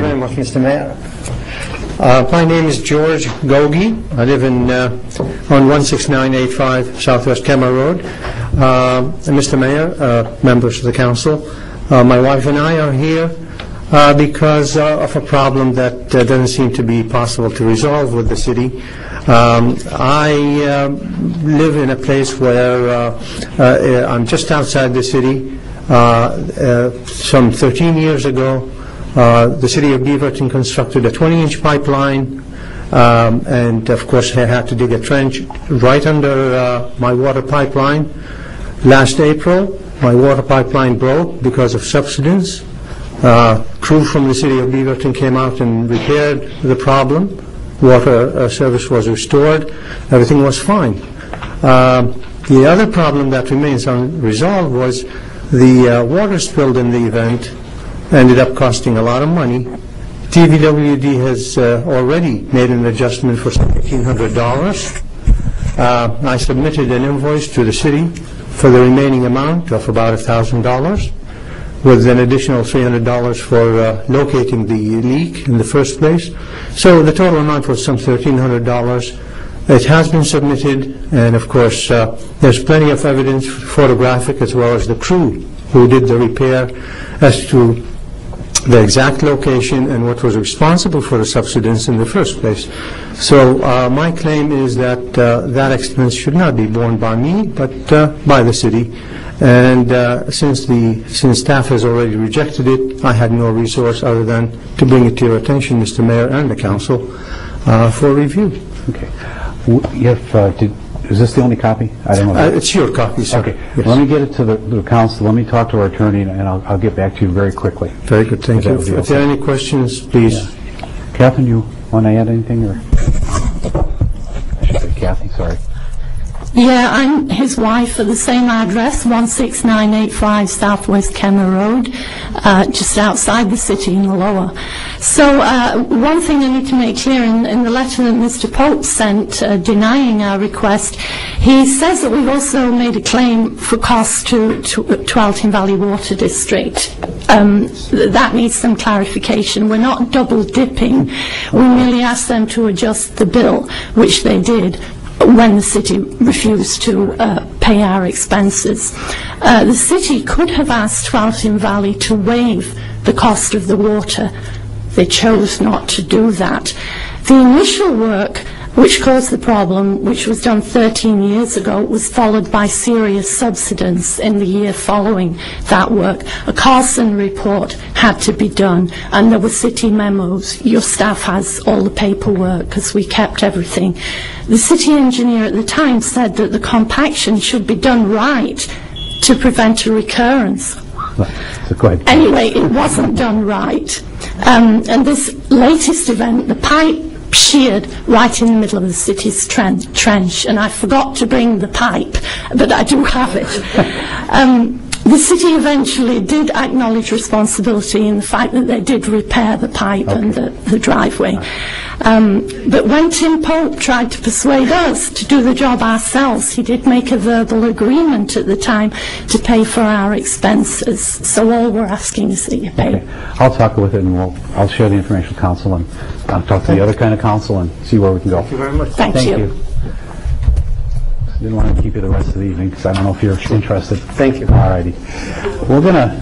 you very much, Mr. Mayor. My name is George Gogi. I live on 16985 Southwest Kemmer Road. Mr. Mayor, members of the council, my wife and I are here because of a problem that doesn't seem to be possible to resolve with the city. I live in a place where I'm just outside the city. Some 13 years ago, the city of Beaverton constructed a 20-inch pipeline, and of course I had to dig a trench right under my water pipeline. Last April, my water pipeline broke because of subsidence. Crew from the city of Beaverton came out and repaired the problem. Water service was restored. Everything was fine. The other problem that remains unresolved was the water spilled in the event ended up costing a lot of money. TVWD has already made an adjustment for $1,700. I submitted an invoice to the city for the remaining amount of about $1,000, with an additional $300 for locating the leak in the first place. So the total amount was some $1,300. It has been submitted, and of course there's plenty of evidence, photographic as well as the crew who did the repair, as to the exact location and what was responsible for the subsidence in the first place. So my claim is that that expense should not be borne by me, but by the city. And since staff has already rejected it, I had no resource other than to bring it to your attention, Mr. Mayor and the council, for review. Okay. Is this the only copy? I don't know. It's your copy, sir. Okay. Yes. Let me get it to the council. Let me talk to our attorney, and I'll get back to you very quickly. Very good. Thank you. If there are any questions, please. Yeah. Catherine, you want to add anything? Or? I should say Kathy, sorry. Yeah, I'm his wife at the same address, 16985 Southwest Kemmer Road, just outside the city in the lower. So one thing I need to make clear, in the letter that Mr. Pope sent denying our request, he says that we've also made a claim for costs to Elton Valley Water District. That needs some clarification. We're not double dipping. We merely asked them to adjust the bill, which they did, when the city refused to pay our expenses. The city could have asked Elton Valley to waive the cost of the water. They chose not to do that. The initial work, which caused the problem, which was done 13 years ago, was followed by serious subsidence in the year following that work. A Carlson report had to be done, and there were city memos. Your staff has all the paperwork, because we kept everything. The city engineer at the time said that the compaction should be done right to prevent a recurrence. Anyway, it wasn't done right. And this latest event, the pipe sheared right in the middle of the city's trench, and I forgot to bring the pipe, but I do have it. The city eventually did acknowledge responsibility in the fact that they did repair the pipe and the driveway. But when Tim Pope tried to persuade us to do the job ourselves, he did make a verbal agreement at the time to pay for our expenses. So all we're asking is that you pay. Okay. I'll talk with it, and I'll share the information with council, and I'll talk to the other kind of council and see where we can go. Thank you very much. Thank you. Didn't want to keep you the rest of the evening because I don't know if you're interested. Thank you. All righty. We're going to